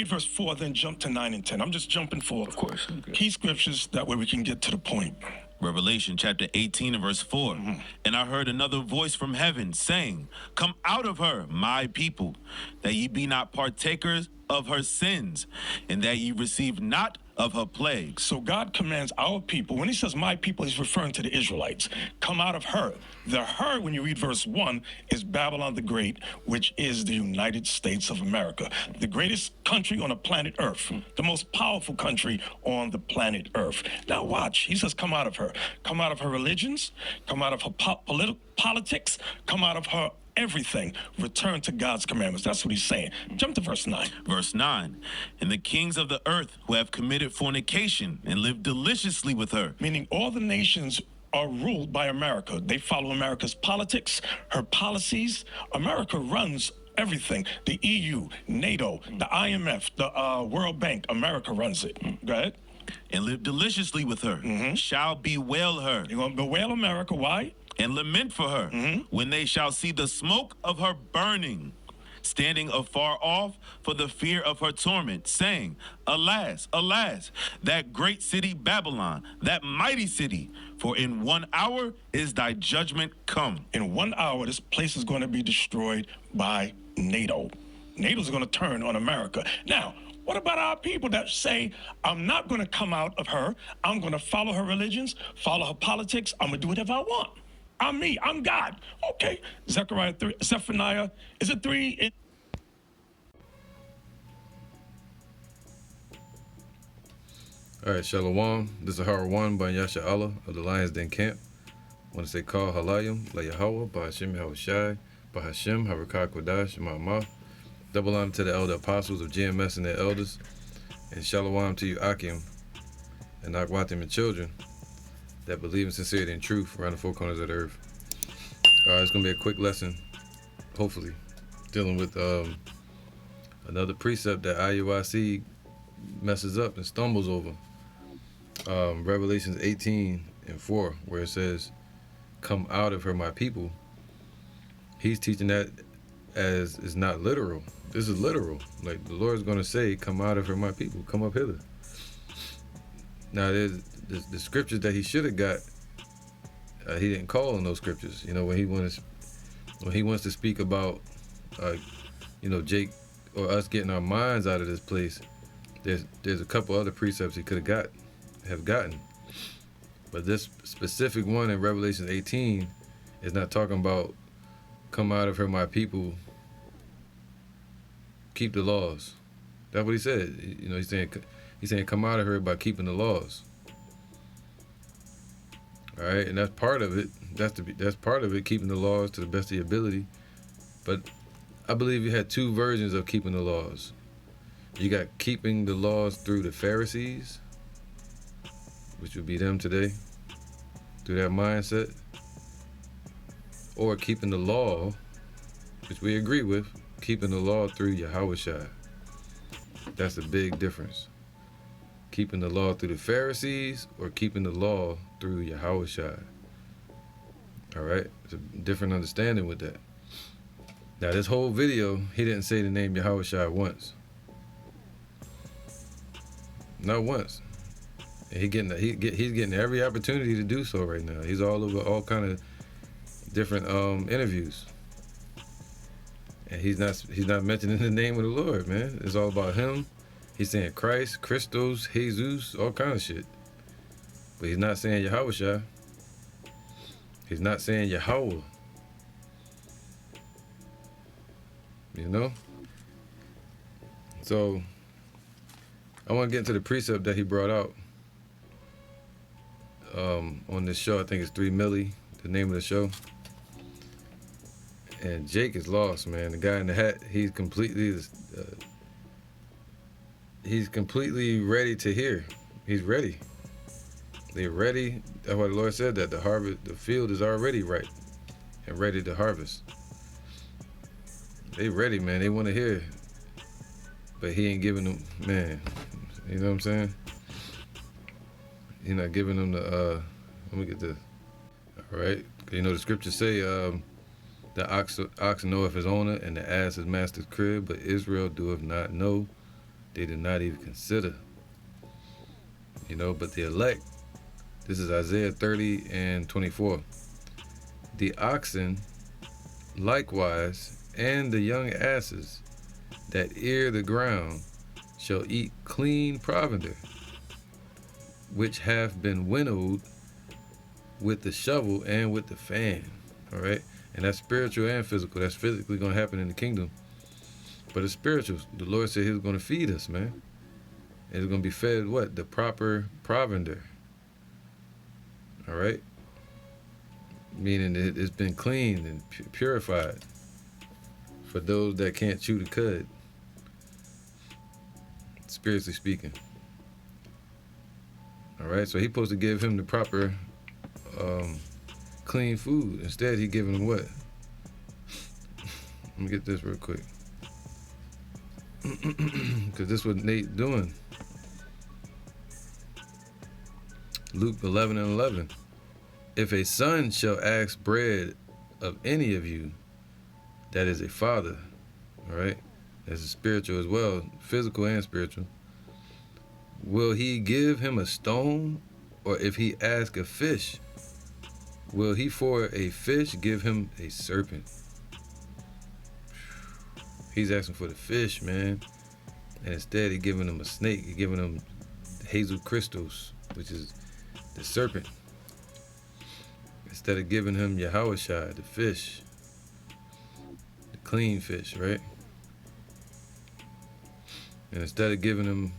Read verse 4, then jump to 9 and 10. I'm just jumping forward. Of course. Okay. Key scriptures, that way we can get to the point. Revelation chapter 18 and verse 4. And I heard another voice from heaven saying, come out of her, my people, that ye be not partakers of her sins, and that ye receive not of her plagues. So God commands our people. When he says my people, he's referring to the Israelites. Come out of her. The her, when you read verse 1, is Babylon the Great, which is the United States of America, the greatest country on the planet Earth, the most powerful country on the planet Earth. Now watch. He says come out of her. Come out of her religions. Come out of her politics. Come out of her everything. Return to God's commandments. That's what he's saying. Jump to verse 9. Verse 9. And the kings of the earth who have committed fornication and lived deliciously with her. Meaning all the nations are ruled by America. They follow America's politics, her policies. America runs everything. The EU, NATO, the IMF, the World Bank. America runs it. Go ahead. And live deliciously with her. Shall bewail her. You're going to bewail America. Why? And lament for her when they shall see the smoke of her burning, standing afar off for the fear of her torment, saying, alas, alas, that great city Babylon, that mighty city, for in 1 hour is thy judgment come. In 1 hour, this place is going to be destroyed by NATO. NATO's going to turn on America. Now, what about our people that say, I'm not going to come out of her. I'm going to follow her religions, follow her politics. I'm going to do whatever I want. I'm me. I'm God. Okay. Zechariah 3, Zephaniah, is it 3? All right, Shalom. This is Hara 1 by Yasha Allah of the Lions Den Camp. I want to say Call Halayim, La Yahweh, by Hashem Yahushai, by Hashem, Harakah Kodash, Ma'amah. Double honor to the elder apostles of GMS and their elders. And Shalom to you, Akim, and Akwatim and children that believe in sincerity and truth around the four corners of the earth. All right, it's going to be a quick lesson, hopefully, dealing with another precept that Iuic messes up and stumbles over. Revelations 18 and 4, where it says, come out of her, my people. He's teaching that as is not literal. This is literal. Like the Lord's going to say, come out of her, my people. Come up hither. Now, there's the scriptures that he should have got, he didn't call on those scriptures. You know, when he wants to speak about, Jake or us getting our minds out of this place, there's a couple other precepts he could have gotten. But this specific one in Revelation 18 is not talking about come out of her, my people, keep the laws. That's what he said. You know, he's saying come out of her by keeping the laws. All right, and that's part of it. That's part of it, keeping the laws to the best of your ability. But I believe you had two versions of keeping the laws. You got keeping the laws through the Pharisees, which would be them today, through that mindset, or keeping the law, which we agree with, keeping the law through Yahushua. That's a big difference. Keeping the law through the Pharisees or keeping the law through Yahushua. All right? It's a different understanding with that. Now, this whole video, he didn't say the name Yahushua once. Not once. And he's getting every opportunity to do so right now. He's all over all kind of different interviews. And he's not mentioning the name of the Lord, man. It's all about him. He's saying Christ, Christos, Jesus, all kind of shit. But he's not saying Yahushua. He's not saying Yahweh. You know? So, I want to get into the precept that he brought out on this show. I think it's 3 Milli, the name of the show. And Jake is lost, man. The guy in the hat, he's completely ready to hear. He's ready. They're ready. That's why the Lord said that the field is already ripe and ready to harvest. They ready, man. They want to hear. But he ain't giving them, man. You know what I'm saying? He's not giving them the, let me get this. All right. You know, the scriptures say, the ox knoweth his owner, and the ass his master's crib, but Israel doeth not know. they did not even consider. But the elect, this is Isaiah 30 and 24. The oxen likewise, and the young asses that ear the ground shall eat clean provender, which have been winnowed with the shovel and with the fan. All right? And that's spiritual and physical. That's physically going to happen in the kingdom. But it's spiritual. The Lord said he was going to feed us, man. And it's going to be fed what? The proper provender. All right? Meaning it's been cleaned and purified for those that can't chew the cud, spiritually speaking. All right? So he's supposed to give him the proper clean food. Instead, he giving him what? Let me get this real quick. Because this is what Nate doing. Luke 11 and 11. If a son shall ask bread of any of you, that is a father, all right? That's spiritual as well, physical and spiritual. Will he give him a stone? Or if he ask a fish, will he for a fish give him a serpent? He's asking for the fish, man. And instead, he's giving him a snake. He's giving him hazel crystals, which is the serpent. Instead of giving him Yahushua, the fish, the clean fish, right? And instead of giving him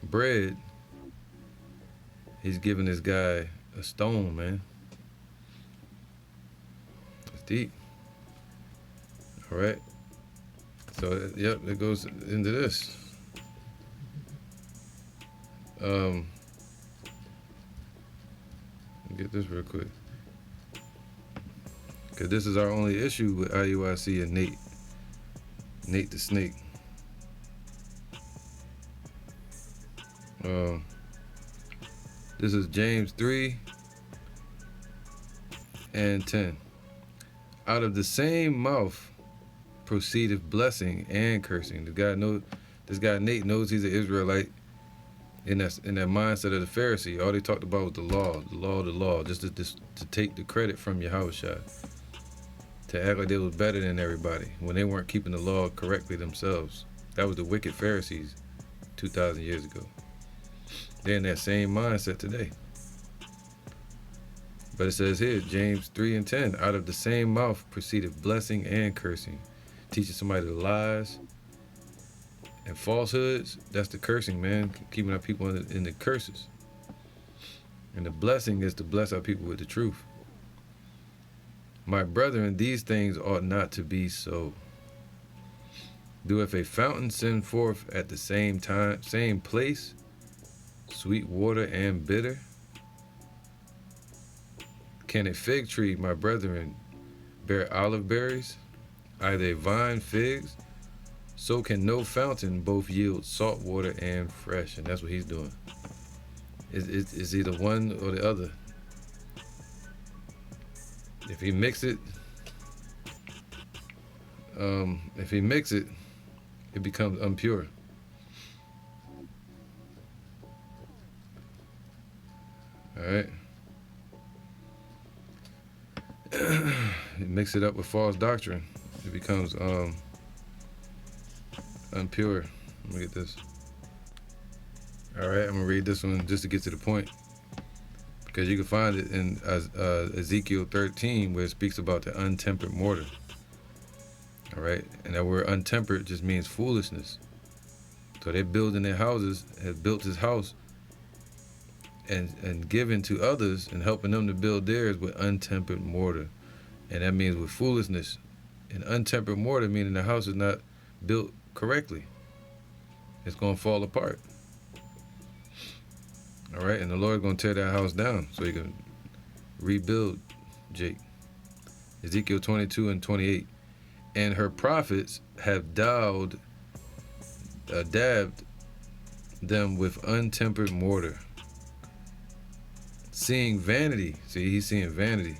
bread, he's giving this guy a stone, man. It's deep. All right? So, yep, that goes into this. Get this real quick. Because this is our only issue with IUIC and Nate. Nate the Snake. This is James 3 and 10. Out of the same mouth proceedeth blessing and cursing. This guy Nate knows he's an Israelite. In that mindset of the Pharisee, all they talked about was the law, just to take the credit from Yahushua, to act like they was better than everybody when they weren't keeping the law correctly themselves. That was the wicked Pharisees 2,000 years ago. They're in that same mindset today. But it says here, James 3 and 10, out of the same mouth proceeded blessing and cursing. Teaching somebody the lies and falsehoods, that's the cursing, man. Keeping our people in the curses. And the blessing is to bless our people with the truth. My brethren, these things ought not to be so. Doeth a fountain send forth at the same time, same place, sweet water and bitter? Can a fig tree, my brethren, bear olive berries, either a vine figs? So can no fountain both yield salt water and fresh. And that's what he's doing. It's either one or the other. If he mix it, it becomes impure. All right. You mix it up with false doctrine, it becomes impure. Let me get this. All right, I'm gonna read this one just to get to the point, because you can find it in Ezekiel 13, where it speaks about the untempered mortar. All right, and that word untempered just means foolishness. So they're building their houses, have built his house, and given to others and helping them to build theirs with untempered mortar. And that means with foolishness. And untempered mortar meaning the house is not built correctly. It's going to fall apart. All right, and the Lord's going to tear that house down so he can rebuild Jake. Ezekiel 22 and 28. And her prophets have dabbed them with untempered mortar, seeing vanity. See, he's seeing vanity,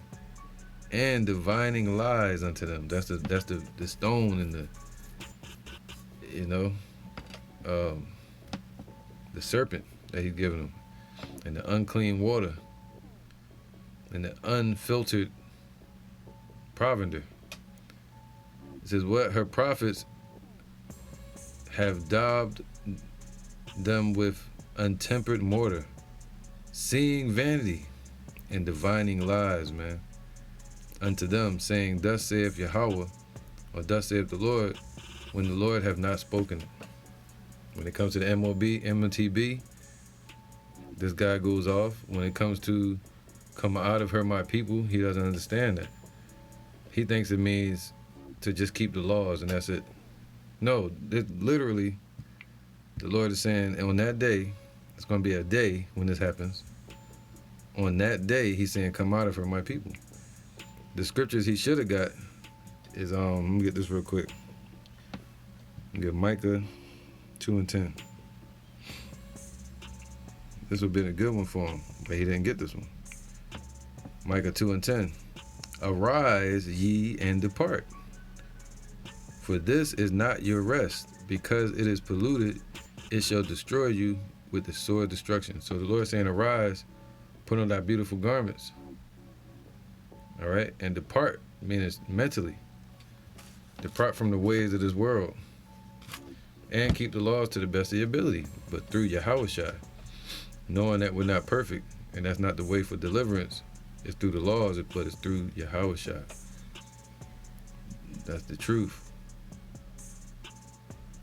and divining lies unto them. That's the stone in the, the serpent that he's given them, and the unclean water, and the unfiltered provender. It says, what her prophets have daubed them with untempered mortar, seeing vanity and divining lies, man, unto them, saying, thus saith Yahweh, or thus saith the Lord, when the Lord have not spoken it. When it comes to the MOTB, this guy goes off. When it comes to come out of her, my people, he doesn't understand that. He thinks it means to just keep the laws and that's it. No, literally, the Lord is saying, on that day, it's going to be a day when this happens. On that day, he's saying, come out of her, my people. The scriptures he should have got is, let me get this real quick. Get Micah 2 and 10. This would have been a good one for him, but he didn't get this one. Micah 2 and 10. Arise ye and depart, for this is not your rest, because it is polluted, it shall destroy you with the sword of destruction. So the Lord is saying, arise, put on thy beautiful garments, all right, and depart, meaning mentally. Depart from the ways of this world, and keep the laws to the best of your ability, but through Yahushua, knowing that we're not perfect, and that's not the way for deliverance. It's through the laws, but it's through Yahushua. That's the truth.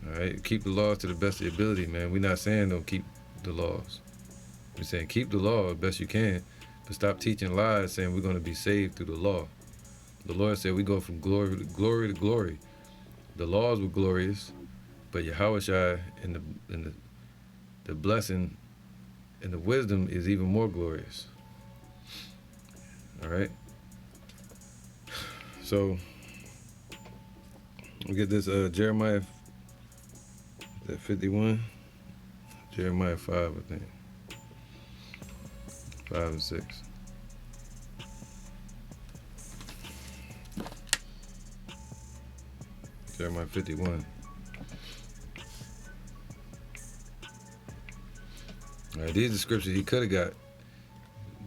All right, keep the laws to the best of your ability, man. We're not saying don't keep the laws. We're saying keep the law as best you can, but stop teaching lies saying we're going to be saved through the law. The Lord said we go from glory to glory to glory. The laws were glorious, but Yahushua and the blessing and the wisdom is even more glorious. All right. So we get this Jeremiah 51, Jeremiah 5, I think, 5 and 6. Jeremiah 51. All right, these are scriptures he could have got.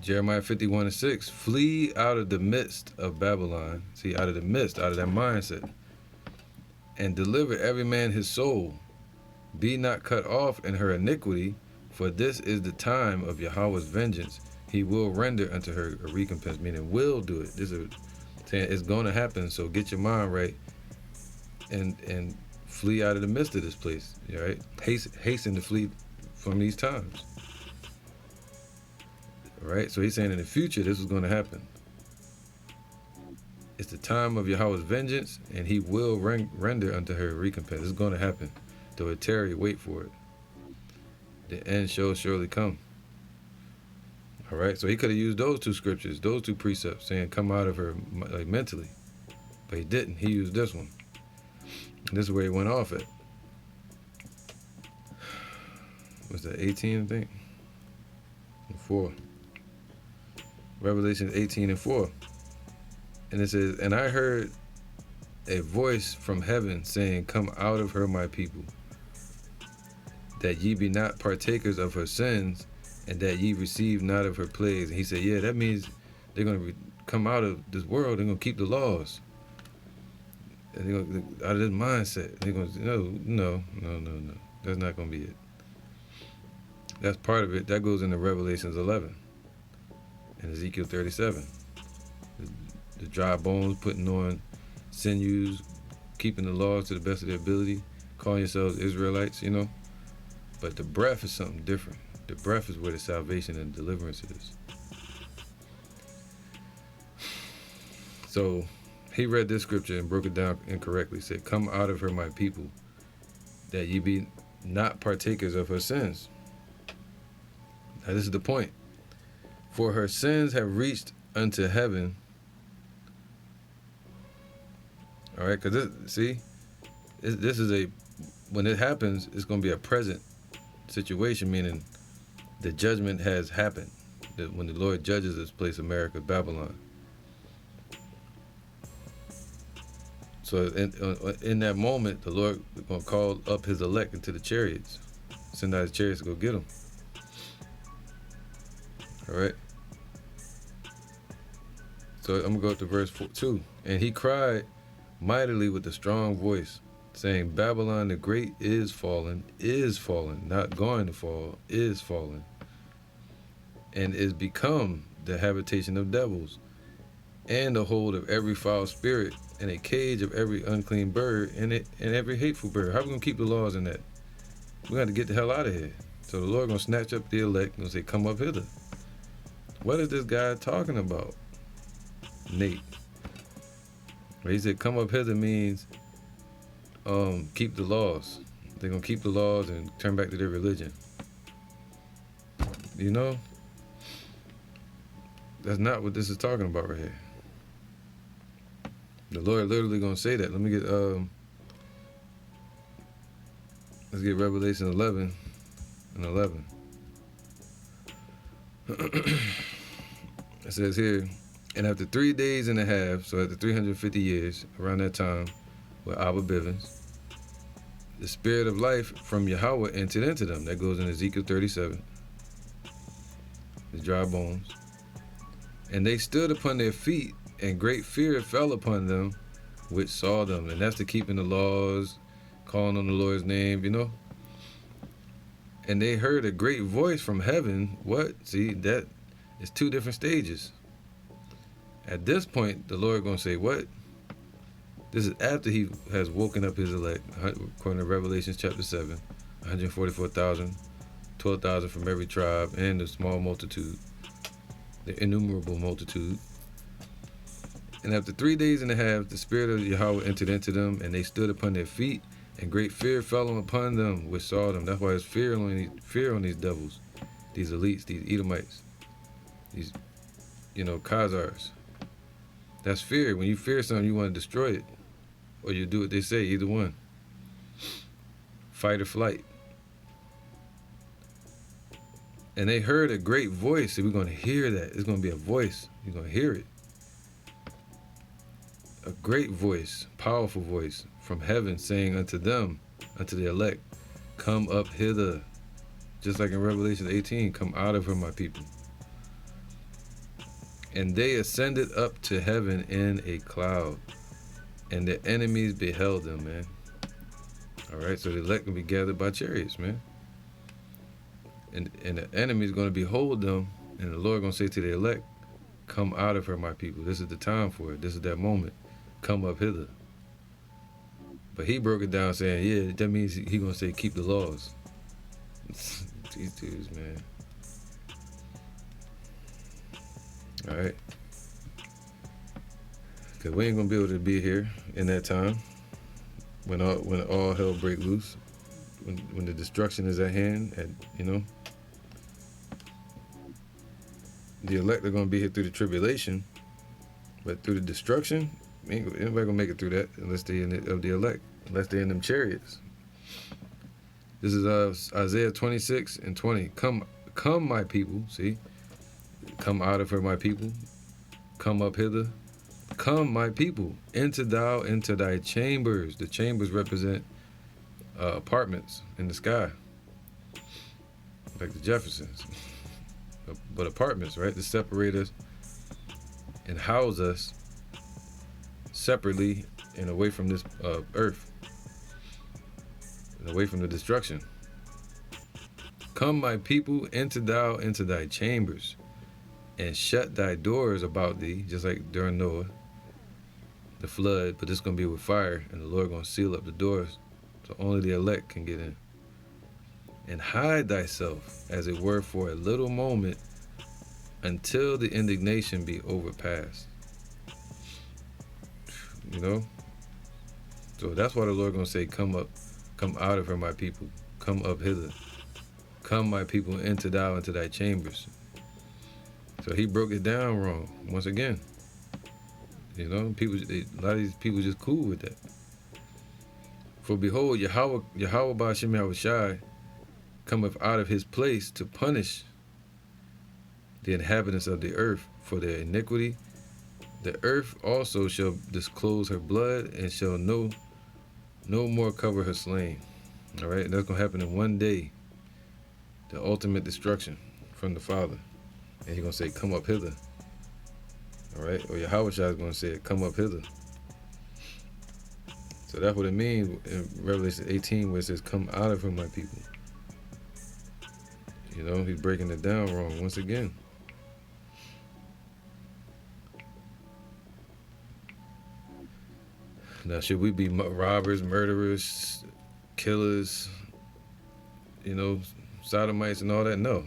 Jeremiah 51 and 6. Flee out of the midst of Babylon. See, out of the midst, out of that mindset. And deliver every man his soul. Be not cut off in her iniquity, for this is the time of Yahweh's vengeance. He will render unto her a recompense, meaning will do it. This is saying it's going to happen, so get your mind right and flee out of the midst of this place. All right? Hasten to flee from these times. All right? So he's saying in the future, this is going to happen. It's the time of Yahweh's vengeance, and he will render unto her a recompense. It's going to happen. Though it tarry, wait for it. The end shall surely come. All right? So he could have used those two scriptures, those two precepts, saying come out of her like mentally. But he didn't. He used this one. And this is where he went off at. What's that, 18, I think? 4. Revelation 18 and 4. And it says, and I heard a voice from heaven saying, come out of her, my people, that ye be not partakers of her sins, and that ye receive not of her plagues. And he said, yeah, that means they're going to come out of this world. They're going to keep the laws. And they're going to, out of this mindset. They're going to say, no. That's not going to be it. That's part of it. That goes into Revelations 11 and Ezekiel 37. The dry bones putting on sinews, keeping the laws to the best of their ability, calling yourselves Israelites, you know. But the breath is something different. The breath is where the salvation and deliverance is. So he read this scripture and broke it down incorrectly. He said, come out of her, my people, that ye be not partakers of her sins. Now this is the point. For her sins have reached unto heaven. All right, because this is when it happens, it's going to be a present situation, meaning the judgment has happened. That when the Lord judges this place, America, Babylon. So in that moment, the Lord is going to call up his elect into the chariots. Send out his chariots to go get them. All right. So I'm going to go up to verse 2. And he cried mightily with a strong voice, saying, Babylon the great is fallen, not going to fall, is fallen, and is become the habitation of devils, and the hold of every foul spirit, and a cage of every unclean bird, and every hateful bird. How are we going to keep the laws in that? We got to get the hell out of here. So the Lord going to snatch up the elect and say, come up hither. What is this guy talking about? Nate. Where he said, come up hither means keep the laws. They're going to keep the laws and turn back to their religion. You know? That's not what this is talking about right here. The Lord literally going to say that. Let me get, let's get Revelation 11 and 11. It says here, and after 3 days and a half, so after 350 years, around that time, with Abba Bivens, the spirit of life from Yahweh entered into them. That goes in Ezekiel 37. The dry bones. And they stood upon their feet, and great fear fell upon them which saw them. And that's the keeping the laws, calling on the Lord's name, you know. And they heard a great voice from heaven. What? See, that is 2 different stages. At this point, the Lord going to say, what? This is after he has woken up his elect, according to Revelation chapter 7, 144,000, 12,000 from every tribe, and the small multitude, the innumerable multitude. And after 3 days and a half, the spirit of Yahweh entered into them, and they stood upon their feet, and great fear fell upon them which saw them. That's why there's fear on these devils, these elites, these Edomites, these, Khazars. That's fear. When you fear something, you want to destroy it. Or you do what they say, either one. Fight or flight. And they heard a great voice. So we're going to hear that. It's going to be a voice. You're going to hear it. A great voice, powerful voice from heaven saying unto them, unto the elect, come up hither. Just like in Revelation 18, come out of her, my people. And they ascended up to heaven in a cloud, and the enemies beheld them, man. All right, so the elect will be gathered by chariots, man. And the enemy's going to behold them, and the Lord going to say to the elect, come out of her, my people. This is the time for it. This is that moment. Come up hither. But he broke it down saying, yeah, that means he going to say, keep the laws. These dudes, man. All right. Because we ain't going to be able to be here in that time when all hell break loose, when the destruction is at hand, and, the elect are going to be here through the tribulation, but through the destruction, anybody going to make it through that unless they're of the elect, unless they're in them chariots. This is Isaiah 26 and 20. Come, my people, see? Come out of her, my people. Come up hither. Come, my people, enter thou into thy chambers. The chambers represent apartments in the sky, like the Jeffersons. But apartments, right, to separate us and house us separately and away from this earth, and away from the destruction. Come, my people, enter thou into thy chambers, and shut thy doors about thee, just like during Noah, the flood, but it's going to be with fire, and the Lord going to seal up the doors, so only the elect can get in. And hide thyself, as it were, for a little moment, until the indignation be overpassed. So that's why the Lord going to say, come out of her, my people. Come up hither. Come, my people, enter thou into thy chambers. So he broke it down wrong, once again. A lot of these people just cool with that. For behold, Yahweh Ba'ashem Yahushai cometh out of his place to punish the inhabitants of the earth for their iniquity The earth also shall disclose her blood and shall no more cover her slain. All right, that's gonna happen in one day. The ultimate destruction from the Father, and He's gonna say, "Come up hither." All right, or Yahweh Shai is gonna say, "Come up hither." So that's what it means in Revelation 18, where it says, "Come out of her, my people." You know, He's breaking it down wrong once again. Now, should we be robbers, murderers, killers, you know, sodomites and all that? No.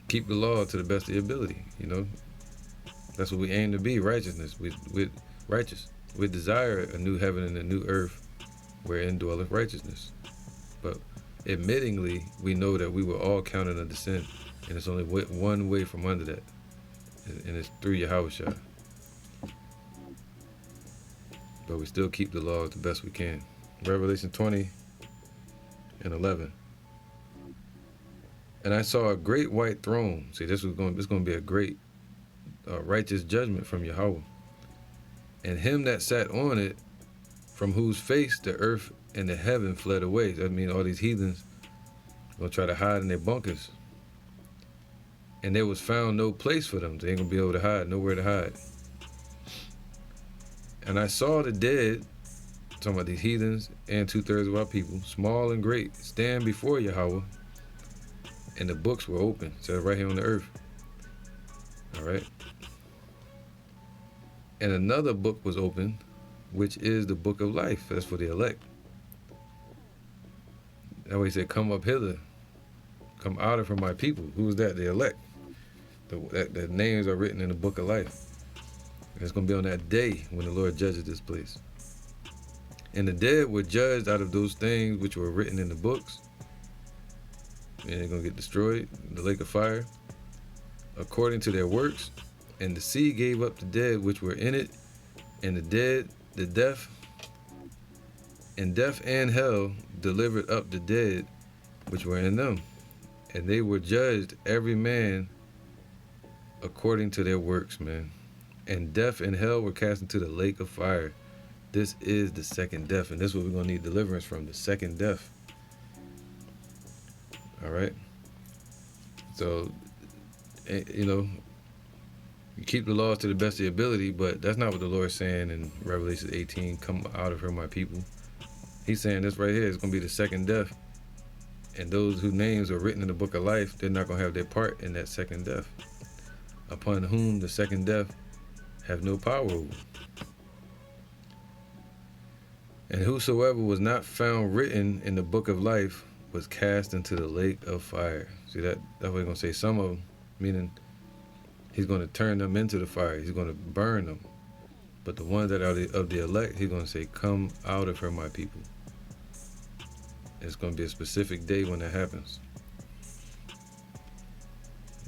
Keep the law to the best of your ability, you know. That's what we aim to be, righteousness. We're righteous. We desire a new heaven and a new earth wherein dwelleth righteousness. But admittingly, we know that we were all counted under sin. And it's only one way from under that. And it's through Yahweh Shai. But we still keep the law the best we can. Revelation 20:11. And I saw a great white throne. See, this is going to be a great righteous judgment from Yahweh. And him that sat on it, from whose face the earth and the heaven fled away. That means all these heathens going to try to hide in their bunkers. And there was found no place for them. They ain't going to be able to hide, nowhere to hide. And I saw the dead, talking about these heathens and 2/3 of our people, small and great, stand before Yahweh, and the books were open. So right here on the earth. All right. And another book was open, which is the book of life. That's for the elect. That way he said, "Come up hither. Come out of her, my people." Who is that? The elect. The names are written in the book of life. And it's going to be on that day when the Lord judges this place. And the dead were judged out of those things which were written in the books. And they're going to get destroyed in the lake of fire, according to their works. And the sea gave up the dead which were in it, and the deaf and hell delivered up the dead which were in them. And they were judged, every man according to their works, man. And death and hell were cast into the lake of fire. This is the second death, and this is what we're going to need deliverance from, the second death. All right? So, you know, you keep the laws to the best of your ability, but that's not what the Lord's saying in Revelation 18, "Come out of her, my people." He's saying this right here is going to be the second death. And those whose names are written in the book of life, they're not going to have their part in that second death. Upon whom the second death have no power over. And whosoever was not found written in the book of life was cast into the lake of fire. See, that's what he's going to say. Some of them, meaning he's going to turn them into the fire. He's going to burn them. But the ones that are of the elect, he's going to say, "Come out of her, my people." It's going to be a specific day when that happens.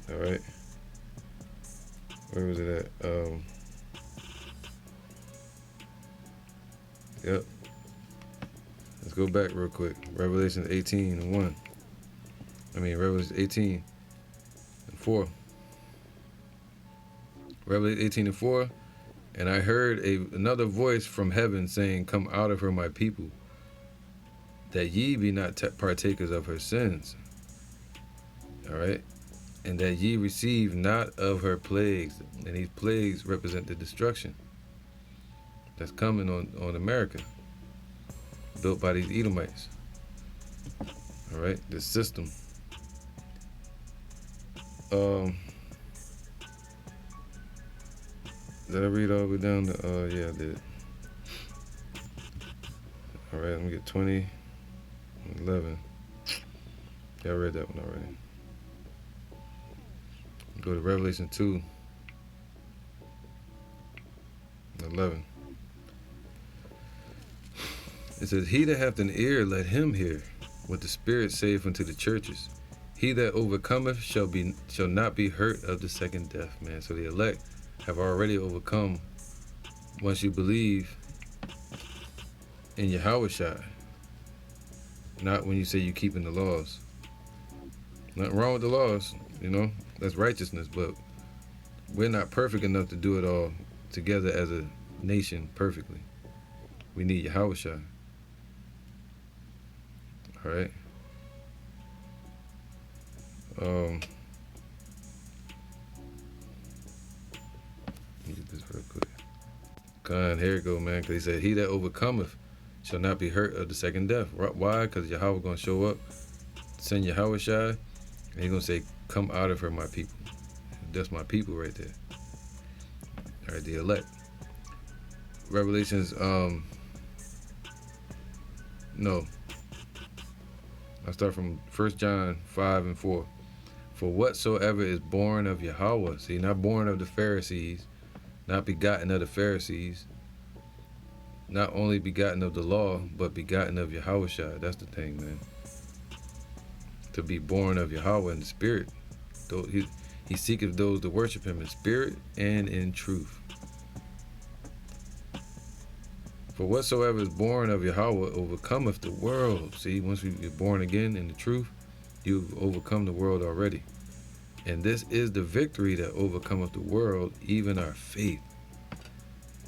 All right. Where was it at? Yep. Let's go back real quick. Revelation 18:1. Revelation 18:4. Revelation 18:4. And I heard another voice from heaven saying, "Come out of her, my people, that ye be not partakers of her sins." All right. And that ye receive not of her plagues. And these plagues represent the destruction that's coming on America, built by these Edomites. All right, this system. Did I read all the way down to, yeah, I did. All right, let me get 20:11. Yeah, I read that one already. Go to Revelation 2:11. It says, "He that hath an ear, let him hear what the Spirit saith unto the churches. He that overcometh shall not be hurt of the second death," man. So the elect have already overcome once you believe in Yahweh Shai. Not when you say you're keeping the laws. Nothing wrong with the laws, you know, that's righteousness, but We're not perfect enough to do it all together as a nation perfectly. We need Yahushua. All right. Let me get this real quick. God, here it go, man. Because he said, he that overcometh shall not be hurt of the second death. Why? Because Yahweh going to show up, send Yahushua, and he's going to say, come out of her, my people. That's my people right there. All right, the elect. Revelations, no. I start from 1 John 5 and 4. For whatsoever is born of Yahweh, see, not born of the Pharisees, not begotten of the Pharisees, not only begotten of the law, but begotten of Yahushua. That's the thing, man. To be born of Yahweh in the spirit. He seeketh those to worship him in spirit and in truth. For whatsoever is born of Yahweh overcometh the world. See, once we get born again in the truth, you've overcome the world already. And this is the victory that overcometh the world, even our faith.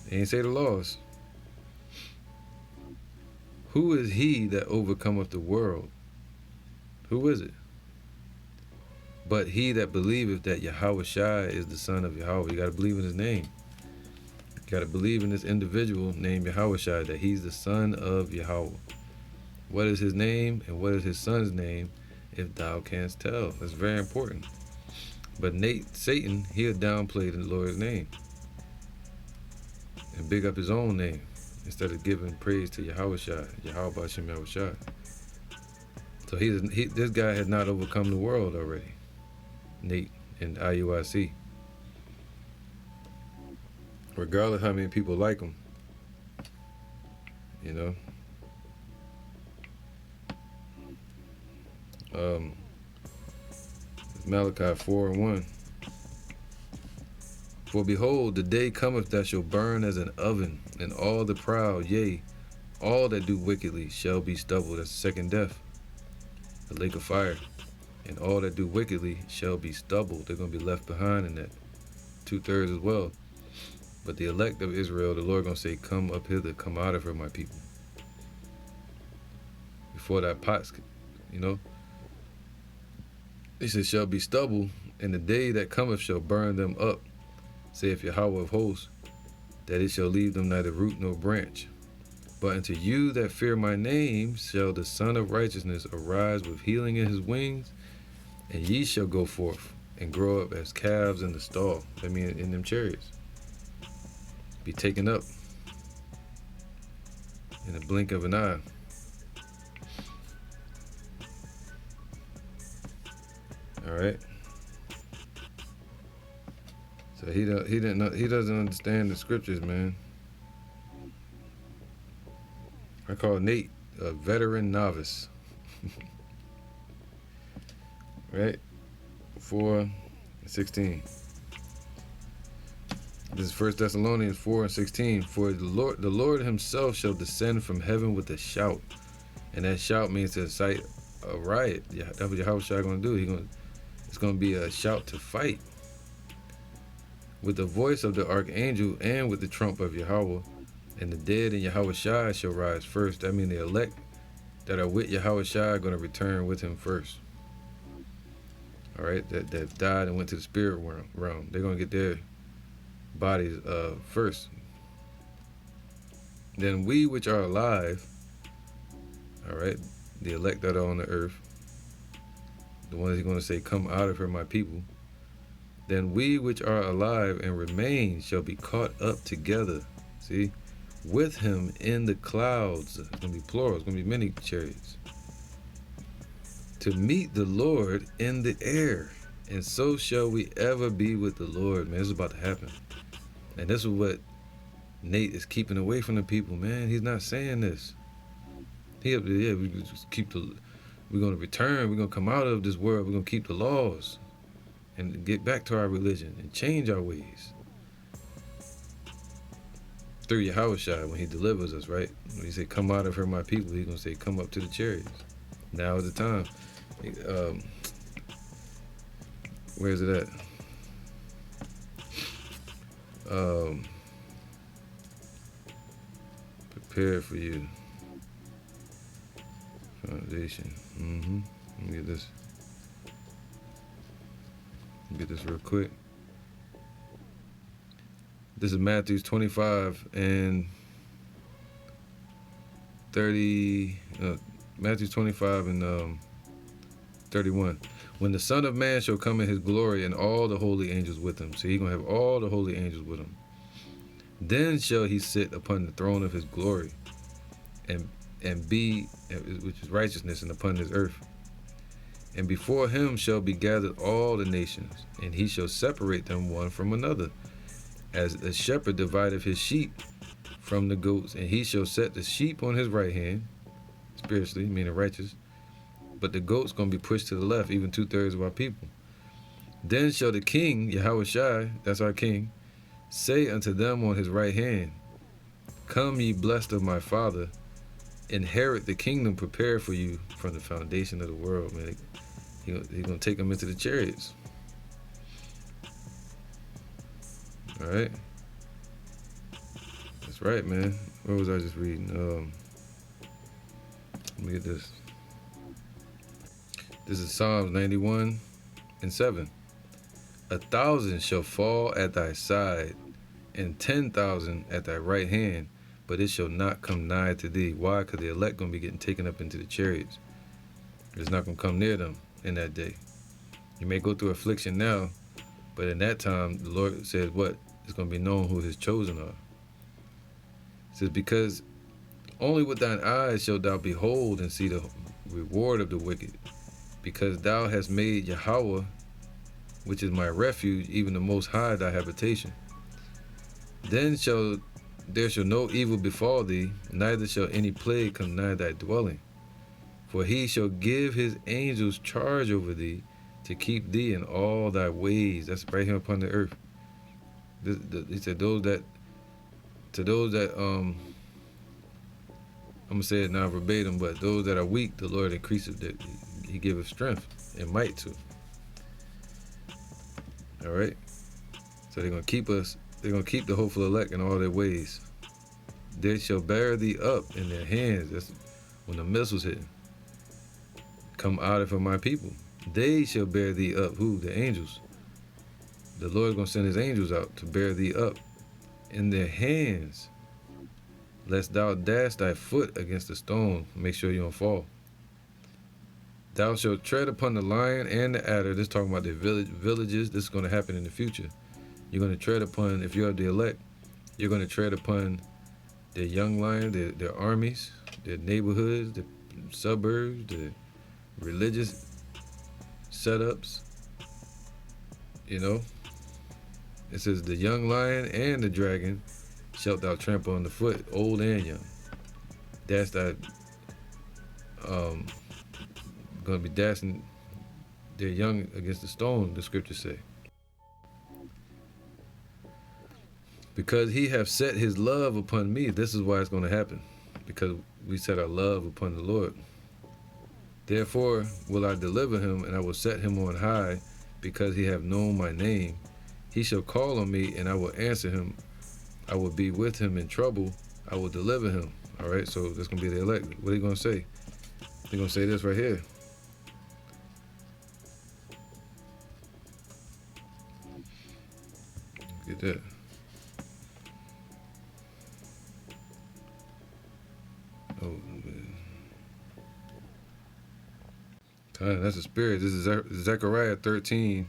They ain't say the laws. Who is he that overcometh the world? Who is it? But he that believeth that Yahushua is the Son of Yahweh. You got to believe in his name. You got to believe in this individual named Yahushua, that he's the Son of Yahweh. What is his name and what is his son's name, if thou canst tell? That's very important. But Satan, he'll downplay the Lord's name and big up his own name instead of giving praise to Yahushua, Yahweh Hashem Yahushua. So this guy has not overcome the world already. Nate and Iuic. Regardless how many people like him, you know. Malachi 4 and 1. For behold, the day cometh that shall burn as an oven, and all the proud, yea, all that do wickedly shall be stubble. That's the second death, the lake of fire. And all that do wickedly shall be stubble. They're going to be left behind in that. 2/3 as well. But the elect of Israel, the Lord going to say, come up hither, come out of her, my people. Before that pot's, you know. He said, shall be stubble, and the day that cometh shall burn them up, saith Yahweh of hosts, that it shall leave them neither root nor branch. But unto you that fear my name shall the Son of Righteousness arise with healing in his wings, and ye shall go forth and grow up as calves in the stall. I mean, in them chariots. Be taken up in a blink of an eye. All right. So he doesn't understand the scriptures, man. I call Nate a veteran novice. Right? 4:16. This is 1 Thessalonians 4:16. For the Lord himself shall descend from heaven with a shout. And that shout means to incite a riot. Yeah, that's what Yahushua going to do. It's going to be a shout to fight. With the voice of the archangel and with the trump of Yahweh. And the dead in Yahushua shall rise first. That means the elect that are with Yahushua are going to return with him first. All right, that died and went to the spirit realm. They're going to get their bodies first. Then we which are alive, all right, the elect that are on the earth, the ones he's going to say, come out of her, my people. Then we which are alive and remain shall be caught up together, see, with him in the clouds. It's going to be plural. It's going to be many chariots. To meet the Lord in the air. And so shall we ever be with the Lord, man. This is about to happen. And this is what Nate is keeping away from the people, man. He's not saying this. We just we're going to return. We're going to come out of this world. We're going to keep the laws and get back to our religion and change our ways. Through Yahushua, when he delivers us, right? When he say, come out of her, my people, he's going to say, come up to the chariots. Now is the time. Where is it at? Prepare for you. Foundation. Let me get this. Get this real quick. This is Matthew 25 and 30. Matthew 25 and 31. When the Son of Man shall come in his glory and all the holy angels with him. So he's going to have all the holy angels with him. Then shall he sit upon the throne of his glory and be, which is righteousness, and upon his earth. And before him shall be gathered all the nations, and he shall separate them one from another, as a shepherd divideth his sheep from the goats. And he shall set the sheep on his right hand, spiritually, meaning righteous, but the goats going to be pushed to the left, even 2/3 of our people. Then shall the king, Yahushua, that's our king, say unto them on his right hand, Come ye blessed of my Father, inherit the kingdom prepared for you from the foundation of the world. Man, he's going to take them into the chariots. All right. That's right, man. Where was I just reading? Let me get this. This is Psalms 91 and 7. 1,000 shall fall at thy side, and 10,000 at thy right hand, but it shall not come nigh to thee. Why? Because the elect going to be getting taken up into the chariots. It's not going to come near them in that day. You may go through affliction now, but in that time, the Lord says what? It's going to be known who his chosen are. It says, because only with thine eyes shalt thou behold and see the reward of the wicked, because thou hast made Yahweh, which is my refuge, even the Most High, thy habitation. Then there shall no evil befall thee, neither shall any plague come nigh thy dwelling. For he shall give his angels charge over thee, to keep thee in all thy ways. That's right here upon the earth. He said, I'm going to say it now verbatim, but those that are weak, the Lord increaseth, that he giveth strength and might to. All right? So they're going to keep us, they're going to keep the hopeful elect in all their ways. They shall bear thee up in their hands. That's when the missiles hit. Come out of my people. They shall bear thee up. Who? The angels. The Lord is going to send his angels out to bear thee up in their hands, lest thou dash thy foot against a stone. Make sure you don't fall. Thou shalt tread upon the lion and the adder. This is talking about the villages. This is going to happen in the future. You're going to tread upon, if you're the elect, you're going to tread upon their young lion, their armies, their neighborhoods, the suburbs, the religious setups. You know, it says the young lion and the dragon shalt thou trample on the foot, old and young. That's that going to be dashing their young against the stone, the scriptures say. Because he have set his love upon me. This is why it's going to happen. Because we set our love upon the Lord. Therefore will I deliver him, and I will set him on high, because he have known my name. He shall call on me, and I will answer him. I will be with him in trouble. I will deliver him. All right, so that's going to be the elect. What are you going to say? They're going to say this right here. Get that. Oh, man. That's the spirit. This is Zechariah 13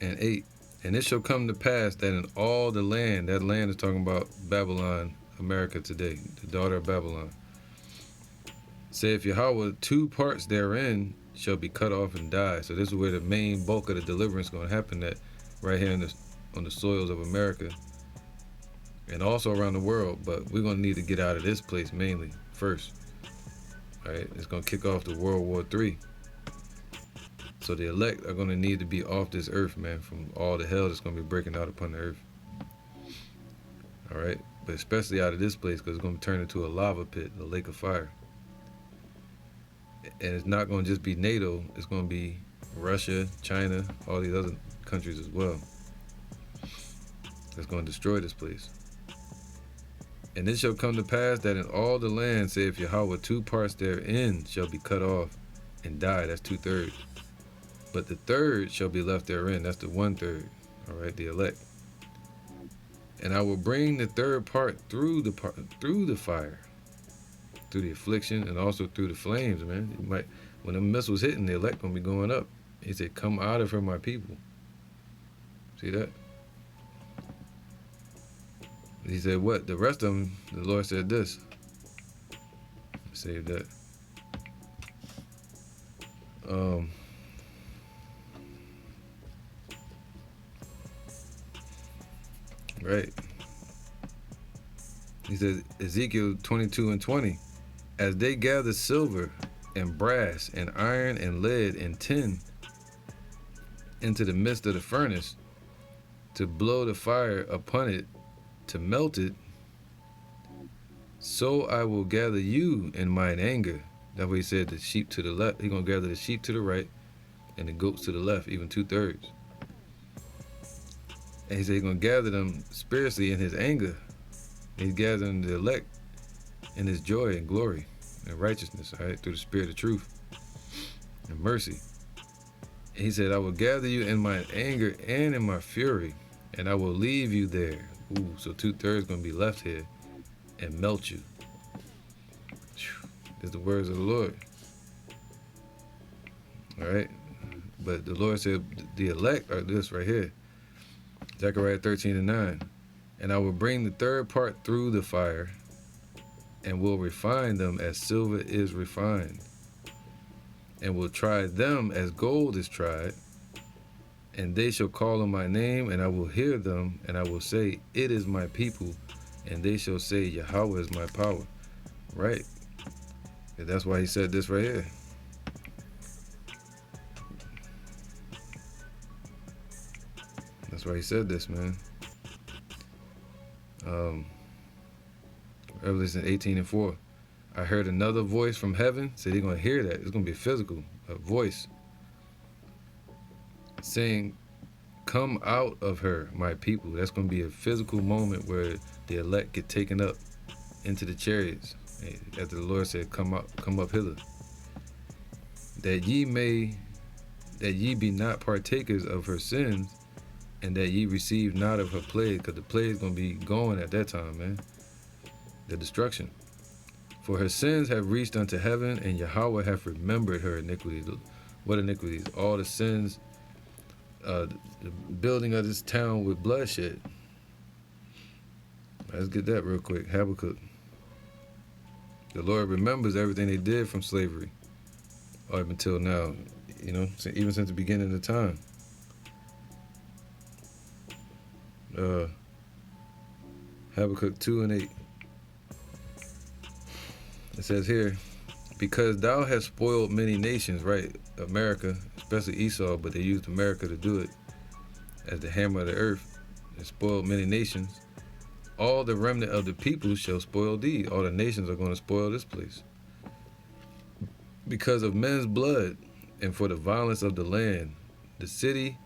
and 8. And it shall come to pass that in all the land, that land is talking about Babylon, America today, the daughter of Babylon. Saith Yahweh, 2 parts therein shall be cut off and die. So this is where the main bulk of the deliverance is going to happen, that right here on the soils of America and also around the world. But we're going to need to get out of this place mainly first. All right, it's going to kick off the World War III. So the elect are going to need to be off this earth, man, from all the hell that's going to be breaking out upon the earth. All right, but especially out of this place, because it's going to turn into a lava pit, a lake of fire. And it's not going to just be NATO. It's going to be Russia, China, all these other countries as well. that's going to destroy this place. And it shall come to pass that in all the land, saith Yahweh, 2 parts therein shall be cut off and die. That's 2/3. But the third shall be left therein. That's the 1/3. All right, the elect. And I will bring the third part through the fire, through the affliction, and also through the flames, man. You might, when the missiles hitting, the elect gonna be going up. He said, "Come out of her, my people." See that? He said, "What?" The rest of them, the Lord said this. Save that. Right. He said, Ezekiel 22:20, as they gather silver and brass and iron and lead and tin into the midst of the furnace to blow the fire upon it, to melt it, so I will gather you in mine anger. That's what he said, the sheep to the left. He's going to gather the sheep to the right and the goats to the left, even 2/3. And he said he's going to gather them spiritually in his anger. He's gathering the elect in his joy and glory and righteousness, all right, through the spirit of truth and mercy. And he said, I will gather you in my anger and in my fury, and I will leave you there. Ooh, so 2/3 going to be left here and melt you. There's the words of the Lord. All right. But the Lord said the elect are this right here. Zechariah 13:9. And I will bring the third part through the fire and will refine them as silver is refined, and will try them as gold is tried. And they shall call on my name, and I will hear them, and I will say, it is my people. And they shall say, Yahweh is my power. Right? And that's why he said this right here. That's why he said this, man. Revelation 18:4. I heard another voice from heaven. So they're going to hear that. It's going to be physical, a voice saying, come out of her, my people. That's going to be a physical moment where the elect get taken up into the chariots. After the Lord said, come up hither. That ye be not partakers of her sins, and that ye receive not of her plague, because the plague is going to be going at that time, man. The destruction. For her sins have reached unto heaven, and Yahweh hath remembered her iniquities. What iniquities? All the sins, the building of this town with bloodshed. Let's get that real quick. Habakkuk. The Lord remembers everything they did from slavery up until now, you know, even since the beginning of time. Habakkuk 2:8. It says here, because thou hast spoiled many nations, right? America, especially Esau, but they used America to do it as the hammer of the earth. They spoiled many nations. All the remnant of the people shall spoil thee. All the nations are going to spoil this place. Because of men's blood and for the violence of the land, the city,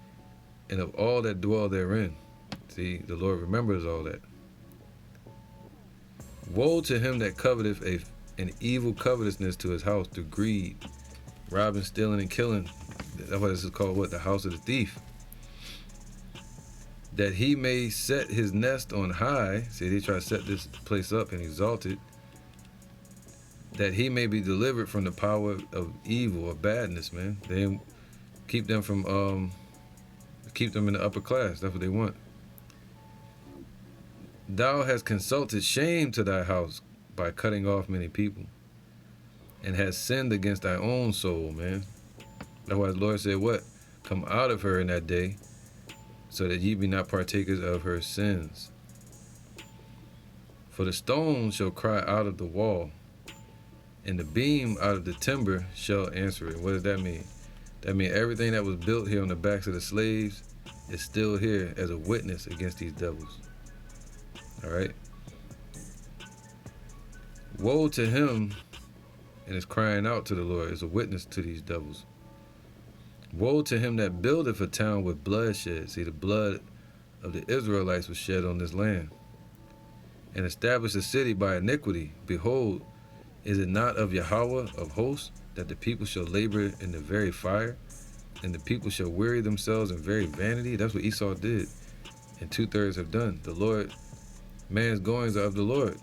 and of all that dwell therein. See, the Lord remembers all that. Woe to him that coveteth an evil covetousness to his house through greed, robbing, stealing, and killing. That's why this is called what? The house of the thief. That he may set his nest on high. See, they try to set this place up and exalt it. That he may be delivered from the power of evil or badness, man. They keep them from keep them in the upper class. That's what they want. Thou hast consulted shame to thy house by cutting off many people, and hast sinned against thy own soul, man. That's why the Lord said, what? Come out of her in that day, so that ye be not partakers of her sins. For the stone shall cry out of the wall, and the beam out of the timber shall answer it. What does that mean? That means everything that was built here on the backs of the slaves is still here as a witness against these devils. All right? Woe to him, and is crying out to the Lord, is a witness to these devils. Woe to him that buildeth a town with bloodshed. See, the blood of the Israelites was shed on this land, and established a city by iniquity. Behold, is it not of Yahweh of hosts, that the people shall labor in the very fire, and the people shall weary themselves in very vanity? That's what Esau did, and 2/3 have done. The Lord, man's goings are of the Lord.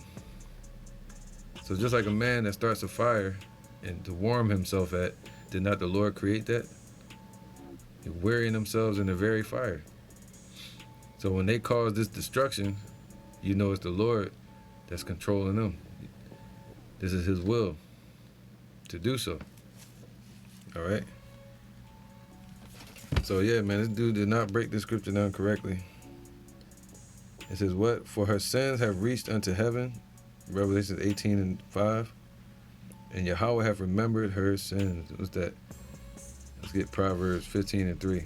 So just like a man that starts a fire and to warm himself at, did not the Lord create that? They're wearying themselves in the very fire. So when they cause this destruction, you know it's the Lord that's controlling them. This is his will to do so. All right? So yeah, man, this dude did not break the scripture down correctly. It says what? For her sins have reached unto heaven, Revelation 18:5, and Yahweh have remembered her sins. What's that? Let's get Proverbs 15:3.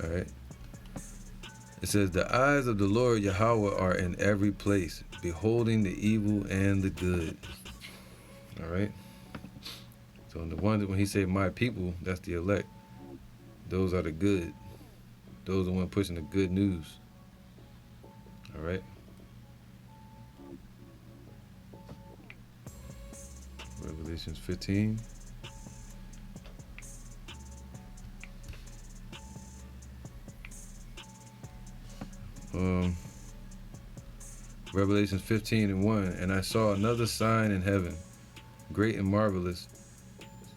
All right. It says, the eyes of the Lord Yahweh are in every place, beholding the evil and the good. All right. So the ones, when he said my people, that's the elect. Those are the good. Those are the ones pushing the good news. All right. Revelations 15. Revelations 15:1. And I saw another sign in heaven, great and marvelous,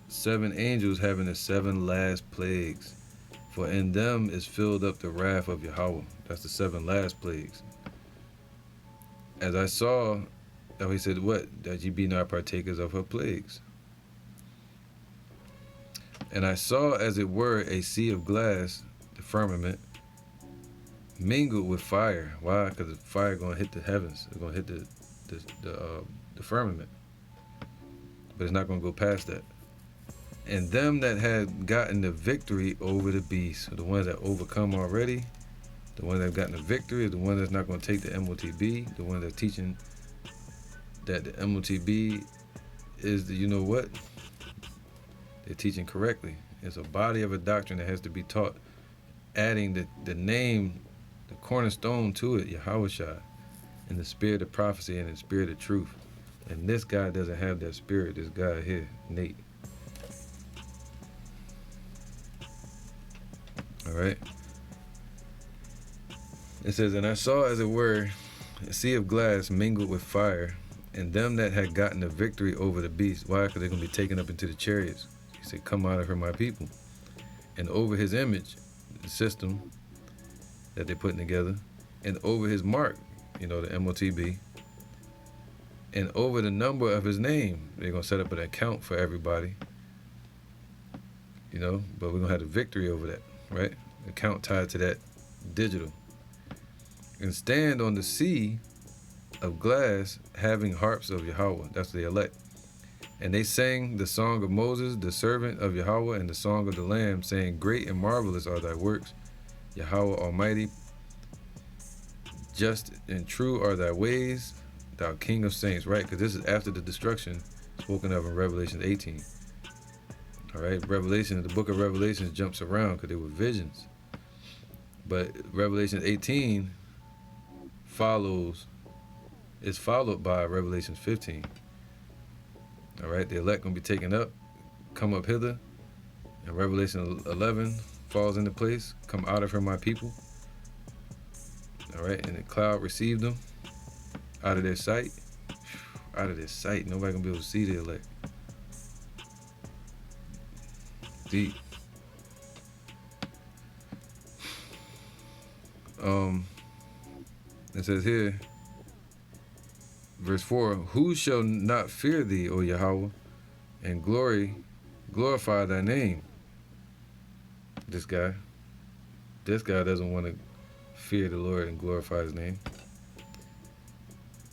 7 angels having the 7 last plagues. For in them is filled up the wrath of Yahweh. That's the 7 last plagues. As I saw, he said, what? That ye be not partakers of her plagues. And I saw, as it were, a sea of glass, the firmament, mingled with fire. Why? Because the fire going to hit the heavens. It's going to hit the firmament. But it's not going to go past that. And them that had gotten the victory over the beast, the ones that overcome already, the ones that have gotten the victory, the ones that's not going to take the MOTB, the ones that are teaching that the MOTB is the, you know what? They're teaching correctly. It's a body of a doctrine that has to be taught, adding the name, the cornerstone to it, Yahushua, in the spirit of prophecy and in the spirit of truth. And this guy doesn't have that spirit, this guy here, Nate. All right. It says, and I saw, as it were, a sea of glass mingled with fire, and them that had gotten the victory over the beast. Why? Because they're going to be taken up into the chariots. He said, come out of her, my people. And over his image, the system that they're putting together, and over his mark, you know, the MOTB, and over the number of his name. They're going to set up an account for everybody, you know, but we're going to have the victory over that, right? Account tied to that digital. And stand on the sea of glass, having harps of Yahweh. That's the elect. And they sang the song of Moses, the servant of Yahweh, and the song of the Lamb, saying, great and marvelous are thy works, Yahweh Almighty. Just and true are thy ways, thou King of saints. Right? Because this is after the destruction spoken of in Revelation 18. All right? Revelation, the book of Revelation jumps around because they were visions. But Revelation 18 is followed by Revelation 15. All right, the elect gonna be taken up, come up hither, and Revelation 11 falls into place. Come out of her, my people. All right, and the cloud received them out of their sight. Out of their sight, nobody gonna be able to see the elect. Deep. It says here, verse 4, who shall not fear thee, O Yahweh, and glorify thy name? This guy doesn't want to fear the Lord and glorify his name.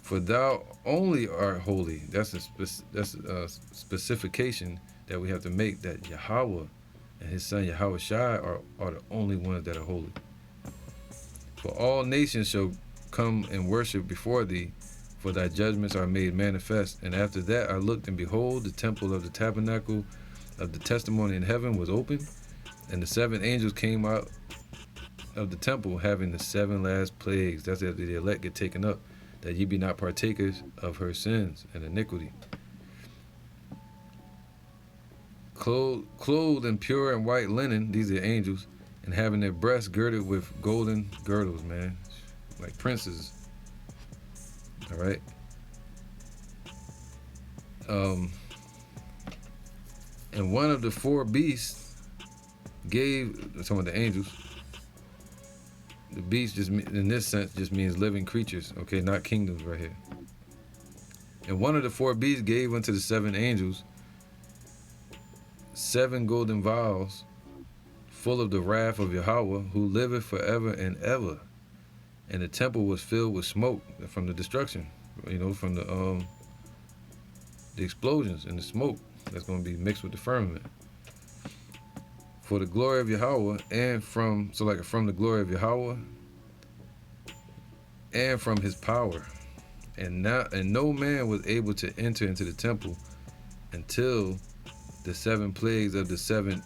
For thou only art holy. That's a specification that we have to make, that Yahweh and his son Yahweh Shai are the only ones that are holy. For all nations shall come and worship before thee, for thy judgments are made manifest. And after that I looked, and behold, the temple of the tabernacle of the testimony in heaven was open, And the 7 angels came out of the temple having the 7 last plagues. That's after the elect get taken up, that ye be not partakers of her sins and iniquity. Clothed in pure and white linen, these are angels, and having their breasts girded with golden girdles, man, like princes. All right. And one of the 4 beasts gave, some of the angels, the beast just in this sense just means living creatures, okay, not kingdoms right here. And one of the 4 beasts gave unto the 7 angels 7 golden vials full of the wrath of Yahweh, who liveth forever and ever. And the temple was filled with smoke from the destruction, from the explosions and the smoke that's going to be mixed with the firmament. For the glory of Yahweh, and from the glory of Yahweh and from his power. And no man was able to enter into the temple until the 7 plagues of the 7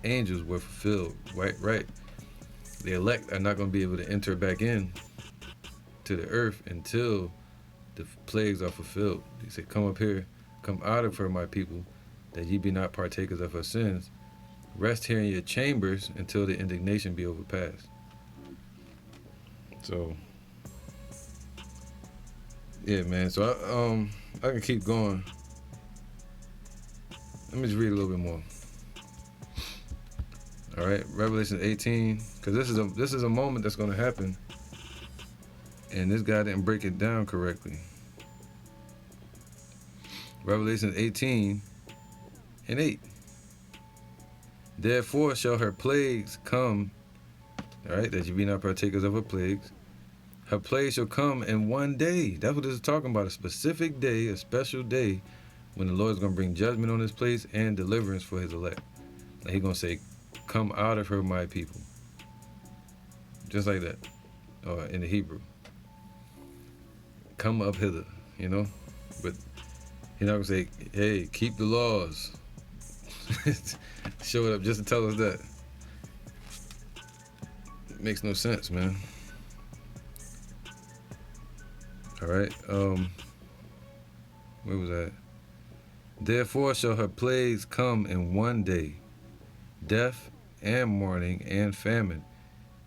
angels were fulfilled. Right. The elect are not going to be able to enter back in to the earth until the plagues are fulfilled. He said, come up here, come out of her, my people, that ye be not partakers of her sins. Rest here in your chambers until the indignation be overpassed. So, yeah, man. So I can keep going. Let me just read a little bit more. All right, Revelation 18, because this is a moment that's going to happen, and this guy didn't break it down correctly. Revelation 18:8. Therefore shall her plagues come, all right, that you be not partakers of her plagues. Her plagues shall come in one day. That's what this is talking about, a specific day, a special day, when the Lord is going to bring judgment on this place and deliverance for his elect. Like he's going to say, come out of her, my people. Just like that, in the Hebrew. Come up hither, But he's not going to say, hey, keep the laws. Show it up just to tell us that. It makes no sense, man. All right. Where was that? Therefore shall her plagues come in one day, death and mourning and famine,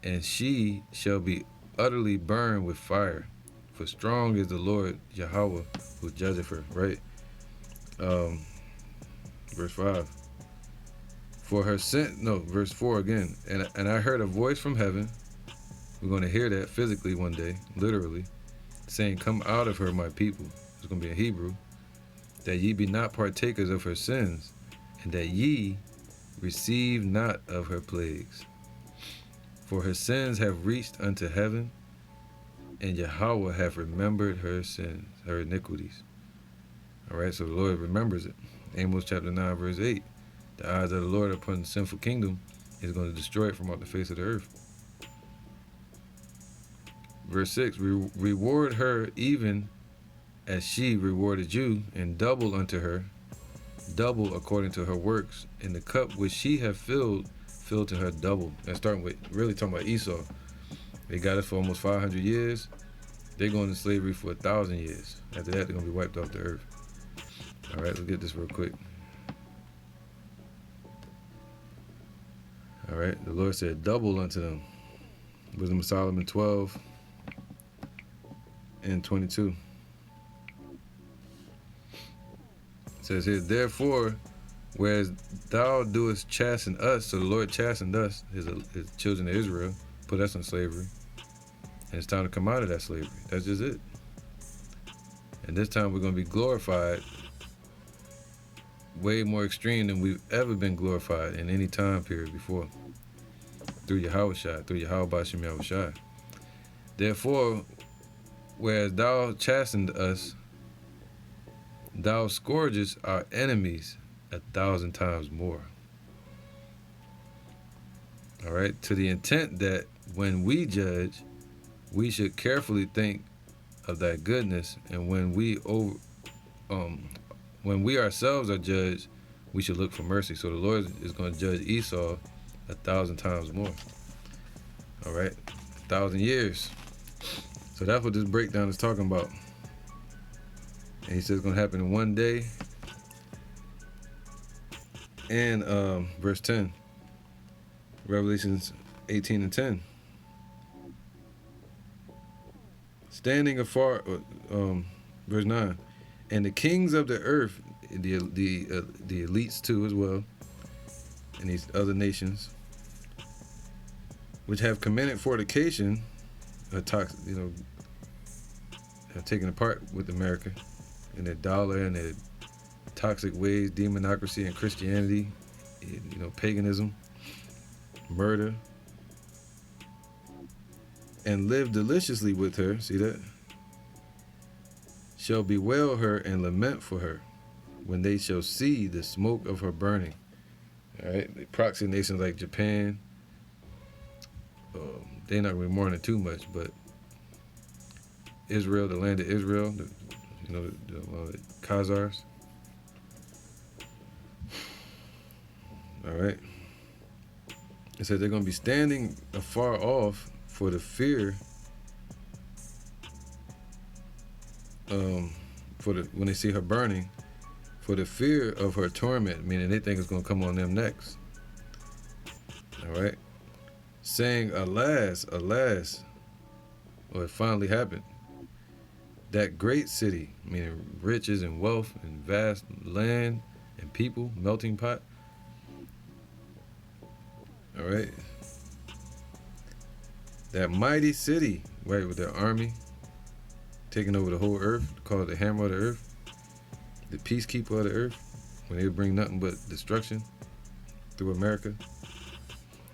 and she shall be utterly burned with fire. For strong is the Lord Yahweh who judgeth her. Right. Verse 5. Verse 4 again. And I heard a voice from heaven. We're going to hear that physically one day, literally, saying, come out of her, my people. It's going to be in Hebrew. That ye be not partakers of her sins, and that ye receive not of her plagues. For her sins have reached unto heaven, and Yahweh hath remembered her sins, her iniquities. All right, so the Lord remembers it. Amos chapter 9, verse 8. The eyes of the Lord upon the sinful kingdom is going to destroy it from off the face of the earth. Verse 6, reward her even as she rewarded you, and double unto her, double according to her works, and the cup which she have filled to her double. And starting with, really talking about Esau. They got us for almost 500 years. They're going into slavery for 1,000 years. After that, they're going to be wiped off the earth. All right, let's get this real quick. All right, the Lord said, double unto them. Wisdom of Solomon 12:22. It says here, therefore, whereas thou doest chasten us, so the Lord chastened us, his children of Israel, put us in slavery, and it's time to come out of that slavery. That's just it. And this time we're going to be glorified way more extreme than we've ever been glorified in any time period before. Through Yahweh Shai, through Yahweh Bashim Yahweh Shai. Therefore, whereas thou chastened us, thou scourgest our enemies 1,000 times more. All right, to the intent that when we judge, we should carefully think of thy goodness, and when we ourselves are judged, we should look for mercy. So the Lord is going to judge Esau 1,000 times more. All right, 1,000 years. So that's what this breakdown is talking about. And he says it's going to happen in one day. And verse 10, Revelations 18 and 10. Standing afar, verse 9, and the kings of the earth, the elites too as well, and these other nations, which have committed fornication, have taken apart with America and their dollar and their toxic ways, demonocracy and Christianity, paganism, murder, and live deliciously with her, see that? Shall bewail her and lament for her when they shall see the smoke of her burning. All right, the proxy nations like Japan, they're not going to be mourning too much, but Israel, the land of Israel, the Khazars. All right. It says they're going to be standing afar off for the fear, when they see her burning, for the fear of her torment, meaning they think it's going to come on them next. All right. Saying, alas, alas, well, it finally happened. That great city, meaning riches and wealth and vast land and people, melting pot. All right. That mighty city, right, with their army, taking over the whole earth, called the hammer of the earth, the peacekeeper of the earth, when they bring nothing but destruction through America.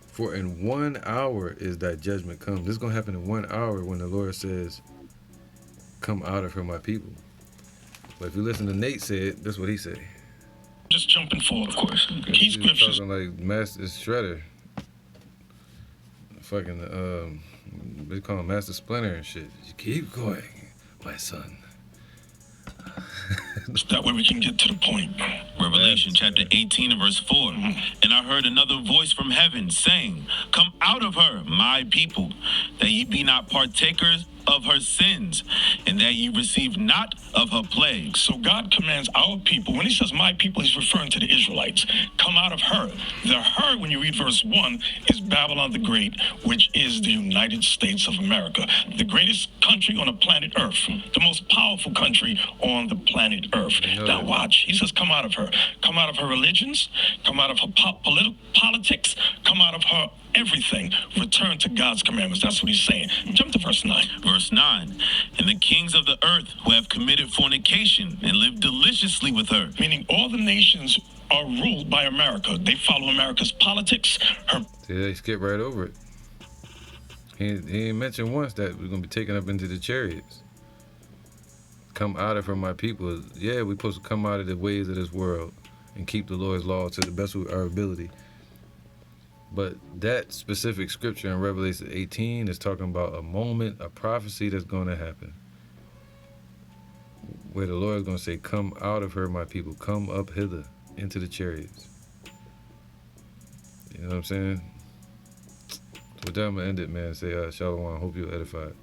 For in 1 hour is that judgment come. This is going to happen in 1 hour when the Lord says, come out of her, my people. But if you listen to Nate say it, that's what he say. Just jumping forward, of course. Key scriptures. Talking like Master Shredder. Fucking, they call him Master Splinter and shit. You keep going, my son. That way we can get to the point. Revelation chapter 18 and verse 4. And I heard another voice from heaven saying, come out of her, my people, that ye be not partakers of her sins, and that ye receive not of her plagues. So God commands our people. When he says my people, he's referring to the Israelites. Come out of her. The her, when you read verse 1, is Babylon the Great, which is the United States of America, the greatest country on the planet Earth, the most powerful country on the planet Earth. Now watch. He says come out of her. Come out of her religions. Come out of her politics. Come out of her everything. Return to God's commandments. That's what he's saying. Jump to verse 9. Verse 9. And the kings of the earth who have committed fornication and lived deliciously with her. Meaning all the nations are ruled by America. They follow America's politics. See, they skip right over it. He ain't mentioned once that we're going to be taken up into the chariots. Come out of her, my people. Yeah, we're supposed to come out of the ways of this world and keep the Lord's law to the best of our ability. But that specific scripture in Revelation 18 is talking about a moment, a prophecy that's going to happen, where the Lord is going to say, come out of her, my people. Come up hither into the chariots. You know what I'm saying? So with that, I'm going to end it, man. Say, Shalom. Hope you're edified.